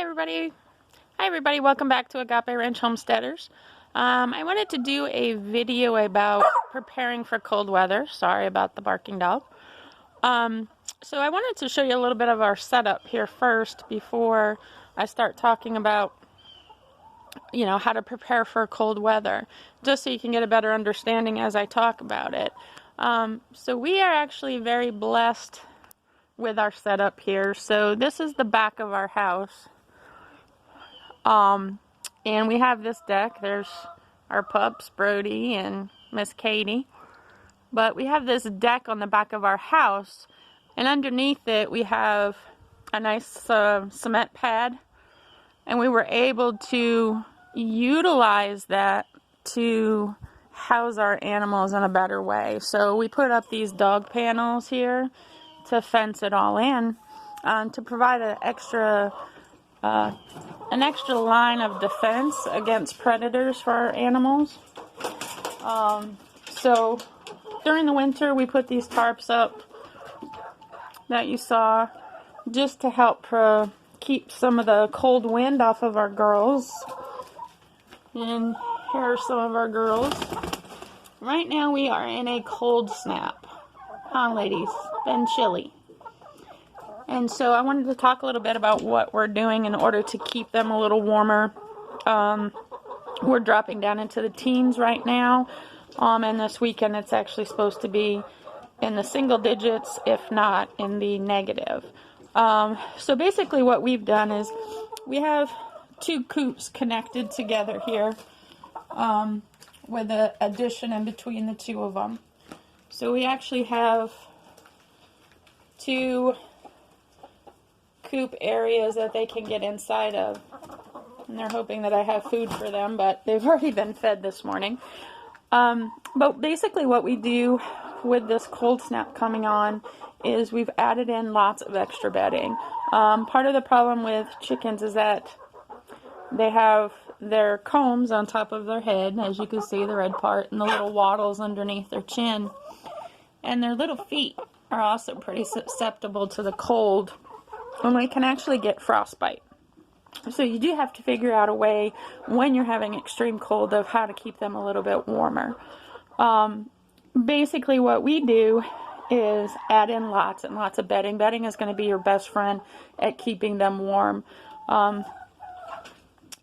Hi everybody, welcome back to Agape Ranch Homesteaders. I wanted to do a video about preparing for cold weather. Sorry about the barking dog. So I wanted to show you a little bit of our setup here first before I start talking about, how to prepare for cold weather, just so you can get a better understanding as I talk about it. So we are actually very blessed with our setup here. So this is the back of our house. And we have this deck. There's our pups, Brody and Miss Katie. But we have this deck on the back of our house, and underneath it we have a nice cement pad, and we were able to utilize that to house our animals in a better way. So we put up these dog panels here to fence it all in, to provide an extra line of defense against predators for our animals. So during the winter we put these tarps up that you saw just to help keep some of the cold wind off of our girls. And here are some of our girls. Right now we are in a cold snap. Huh, ladies? Been chilly. And so I wanted to talk a little bit about what we're doing in order to keep them a little warmer. We're dropping down into the teens right now. And this weekend it's actually supposed to be in the single digits, if not in the negative. So basically what we've done is we have two coops connected together here, with an addition in between the two of them. So we actually have two coop areas that they can get inside of, and they're hoping that I have food for them, but they've already been fed this morning. But basically what we do with this cold snap coming on is we've added in lots of extra bedding. Part of the problem with chickens is that they have their combs on top of their head, as you can see, the red part, and the little wattles underneath their chin, and their little feet are also pretty susceptible to the cold, and they can actually get frostbite. So you do have to figure out a way when you're having extreme cold of how to keep them a little bit warmer. Basically what we do is add in lots and lots of bedding. Bedding is going to be your best friend at keeping them warm. And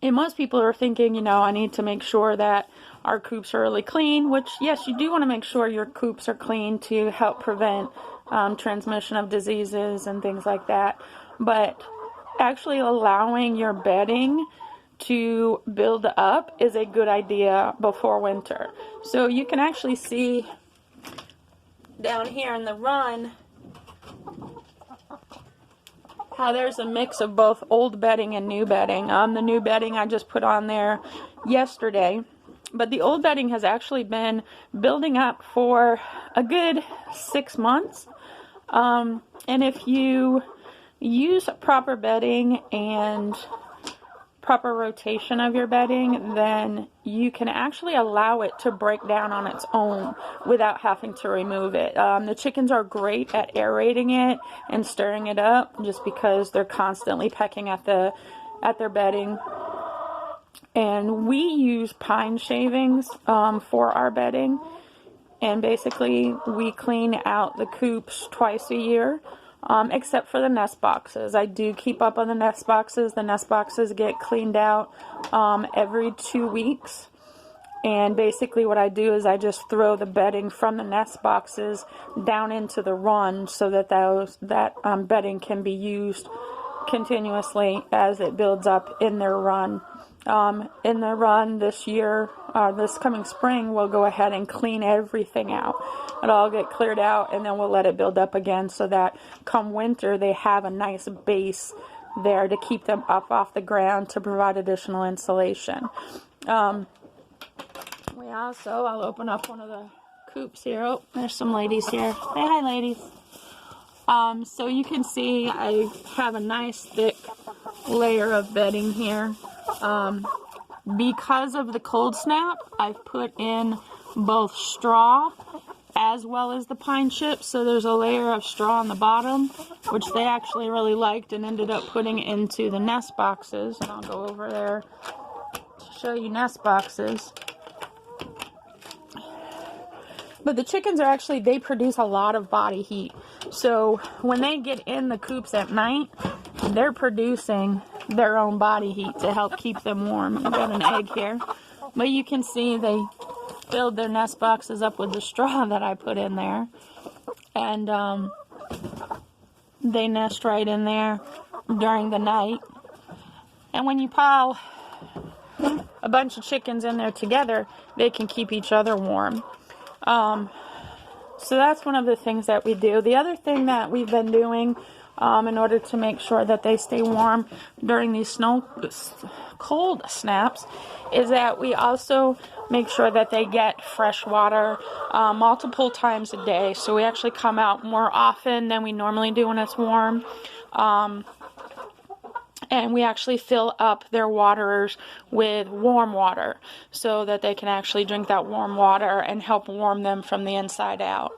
most people are thinking, I need to make sure that our coops are really clean, which, yes, you do want to make sure your coops are clean to help prevent transmission of diseases and things like that. But actually allowing your bedding to build up is a good idea before winter. So you can actually see down here in the run how there's a mix of both old bedding and new bedding. The new bedding I just put on there yesterday, but the old bedding has actually been building up for a good 6 months. And if you use proper bedding and proper rotation of your bedding, then you can actually allow it to break down on its own without having to remove it. The chickens are great at aerating it and stirring it up, just because they're constantly pecking at their bedding. And we use pine shavings for our bedding, and basically we clean out the coops twice a year. Except for the nest boxes. I do keep up on the nest boxes. The nest boxes get cleaned out every 2 weeks. And basically what I do is I just throw the bedding from the nest boxes down into the run so that that bedding can be used continuously as it builds up in their run. In the run this year, this coming spring, we'll go ahead and clean everything out. It'll all get cleared out, and then we'll let it build up again so that come winter they have a nice base there to keep them up off the ground to provide additional insulation. I'll open up one of the coops here. Oh, there's some ladies here. Say hi, ladies. So you can see I have a nice thick layer of bedding here. Because of the cold snap, I've put in both straw as well as the pine chips. So there's a layer of straw on the bottom, which they actually really liked and ended up putting into the nest boxes. And I'll go over there to show you nest boxes. But the chickens are actually, they produce a lot of body heat. So when they get in the coops at night, they're producing their own body heat to help keep them warm. I've got an egg here. But you can see they filled their nest boxes up with the straw that I put in there. And they nest right in there during the night. And when you pile a bunch of chickens in there together, they can keep each other warm. So that's one of the things that we do. The other thing that we've been doing in order to make sure that they stay warm during these cold snaps is that we also make sure that they get fresh water multiple times a day. So we actually come out more often than we normally do when it's warm. And we actually fill up their waterers with warm water so that they can actually drink that warm water and help warm them from the inside out.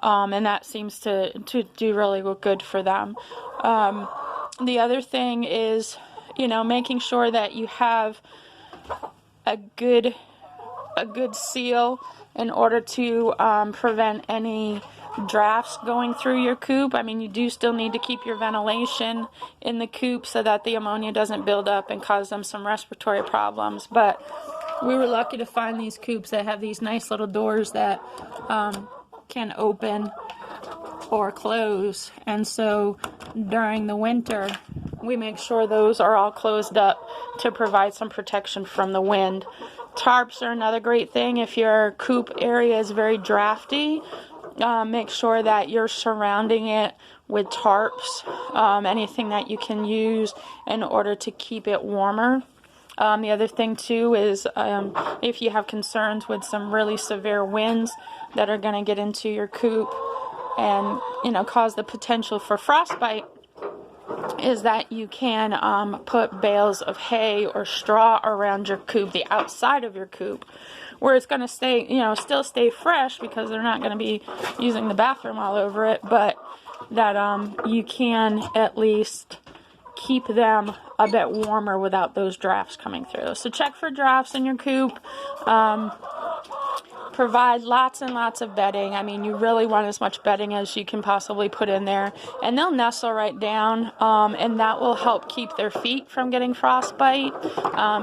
And that seems to do really good for them. The other thing is, making sure that you have a good seal in order to prevent any drafts going through your coop. I mean, you do still need to keep your ventilation in the coop so that the ammonia doesn't build up and cause them some respiratory problems. But we were lucky to find these coops that have these nice little doors that can open or close. And so during the winter, we make sure those are all closed up to provide some protection from the wind. Tarps are another great thing. If your coop area is very drafty, make sure that you're surrounding it with tarps, anything that you can use in order to keep it warmer. The other thing too is if you have concerns with some really severe winds that are going to get into your coop and cause the potential for frostbite, is that you can put bales of hay or straw around your coop, the outside of your coop, where it's going to stay, still stay fresh because they're not going to be using the bathroom all over it, but that you can at least keep them a bit warmer without those drafts coming through. So check for drafts in your coop. Provide lots and lots of bedding. I mean, you really want as much bedding as you can possibly put in there. And they'll nestle right down, and that will help keep their feet from getting frostbite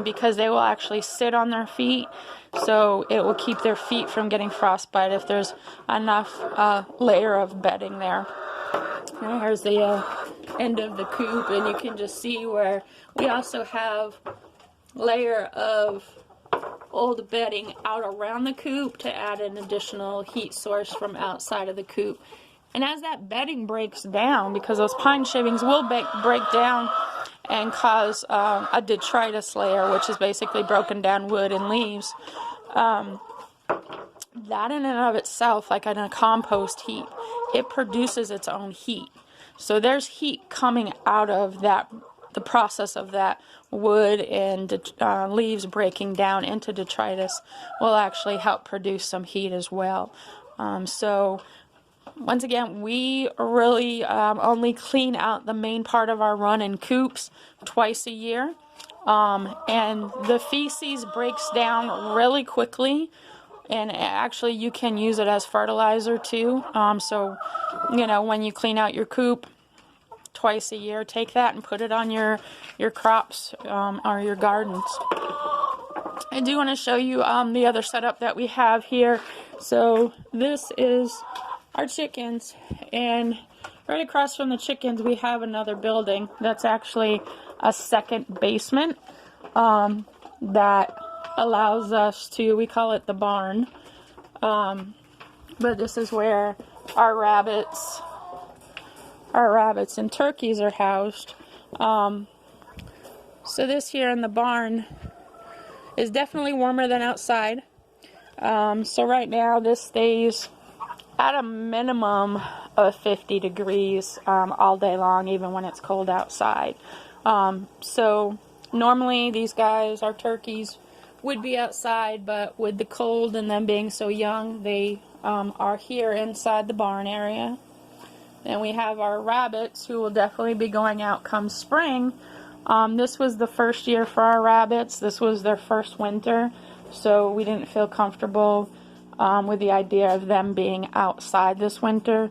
because they will actually sit on their feet. So it will keep their feet from getting frostbite if there's enough layer of bedding there. Now here's the end of the coop, and you can just see where we also have layer of old bedding out around the coop to add an additional heat source from outside of the coop. And as that bedding breaks down, because those pine shavings will break down and cause a detritus layer, which is basically broken down wood and leaves, that in and of itself, like in a compost heap, it produces its own heat. So there's heat coming out of that, the process of that wood and leaves breaking down into detritus will actually help produce some heat as well. So once again, we really only clean out the main part of our run in coops twice a year. And the feces breaks down really quickly, and actually you can use it as fertilizer too. So, when you clean out your coop twice a year, take that and put it on your crops or your gardens. I do want to show you the other setup that we have here. So this is our chickens, and right across from the chickens we have another building that's actually a second basement that allows us to, we call it the barn, but this is where our rabbits and turkeys are housed. So this here in the barn is definitely warmer than outside. So right now this stays at a minimum of 50 degrees all day long, even when it's cold outside. So normally these guys, our turkeys, would be outside, but with the cold and them being so young, they are here inside the barn area. And we have our rabbits, who will definitely be going out come spring. This was the first year for our rabbits. This was their first winter, so we didn't feel comfortable with the idea of them being outside this winter,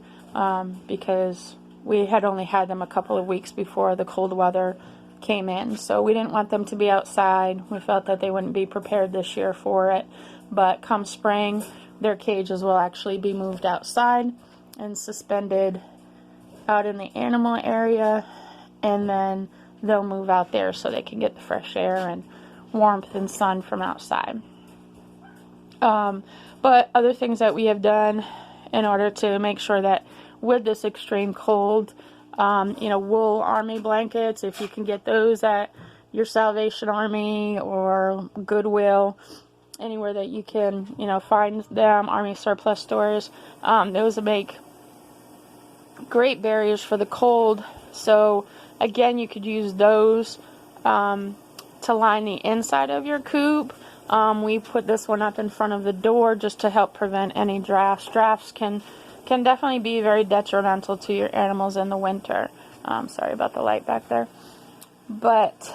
because we had only had them a couple of weeks before the cold weather came in. So we didn't want them to be outside. We felt that they wouldn't be prepared this year for it. But come spring, their cages will actually be moved outside and suspended out in the animal area, and then they'll move out there so they can get the fresh air and warmth and sun from outside. But other things that we have done in order to make sure that with this extreme cold, wool army blankets, if you can get those at your Salvation Army or Goodwill, anywhere that you can, find them, Army surplus stores, those make great barriers for the cold. So again, you could use those to line the inside of your coop. We put this one up in front of the door just to help prevent any drafts. Drafts can definitely be very detrimental to your animals in the winter. Sorry about the light back there. But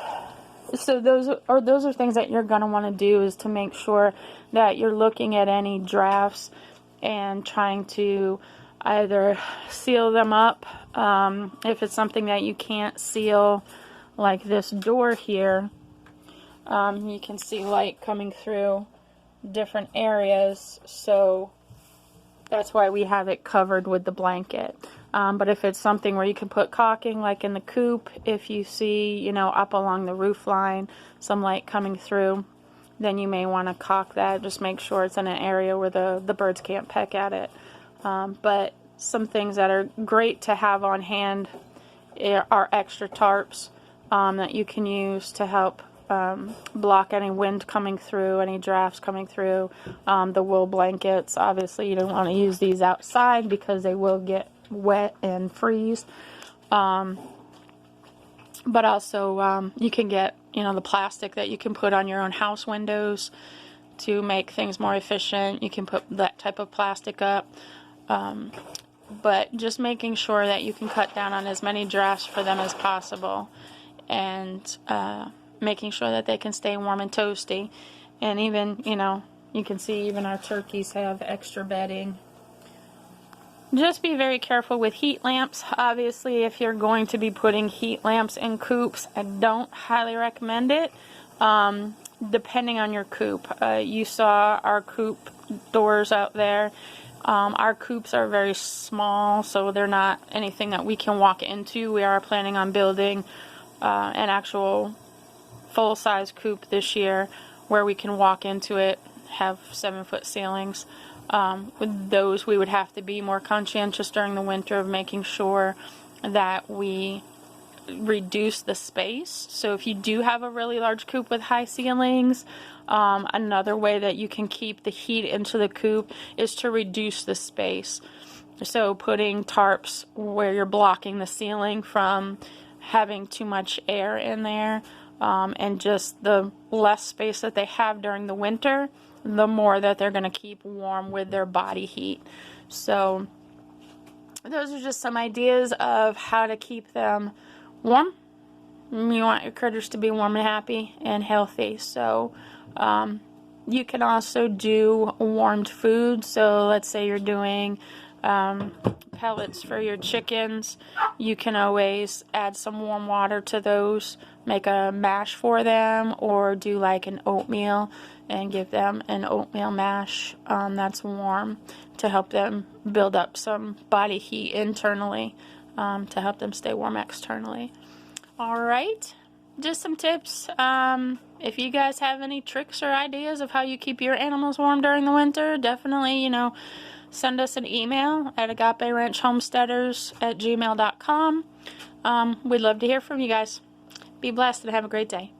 so those are things that you're going to want to do, is to make sure that you're looking at any drafts and trying to either seal them up. If it's something that you can't seal, like this door here, you can see light coming through different areas, so that's why we have it covered with the blanket. But if it's something where you can put caulking, like in the coop, if you see, up along the roof line, some light coming through, then you may want to caulk that. Just make sure it's in an area where the birds can't peck at it. But some things that are great to have on hand are extra tarps that you can use to help block any wind coming through, any drafts coming through. The wool blankets, obviously you don't want to use these outside because they will get wet and freeze. But also you can get the plastic that you can put on your own house windows to make things more efficient. You can put that type of plastic up. But just making sure that you can cut down on as many drafts for them as possible, and making sure that they can stay warm and toasty. And even, you can see even our turkeys have extra bedding. Just be very careful with heat lamps. Obviously, if you're going to be putting heat lamps in coops, I don't highly recommend it, depending on your coop. You saw our coop doors out there. Our coops are very small, so they're not anything that we can walk into. We are planning on building an actual full-size coop this year where we can walk into it, have 7-foot ceilings. With those, we would have to be more conscientious during the winter of making sure that we reduce the space. So if you do have a really large coop with high ceilings, another way that you can keep the heat into the coop is to reduce the space. So putting tarps where you're blocking the ceiling from having too much air in there, and just the less space that they have during the winter, the more that they're going to keep warm with their body heat. So those are just some ideas of how to keep them warm. You want your critters to be warm and happy and healthy. So you can also do warmed food. So let's say you're doing pellets for your chickens. You can always add some warm water to those, make a mash for them, or do like an oatmeal and give them an oatmeal mash that's warm to help them build up some body heat internally, to help them stay warm externally. Alright, just some tips. If you guys have any tricks or ideas of how you keep your animals warm during the winter, definitely, send us an email at agaperanchhomesteaders@gmail.com. We'd love to hear from you guys. Be blessed and have a great day.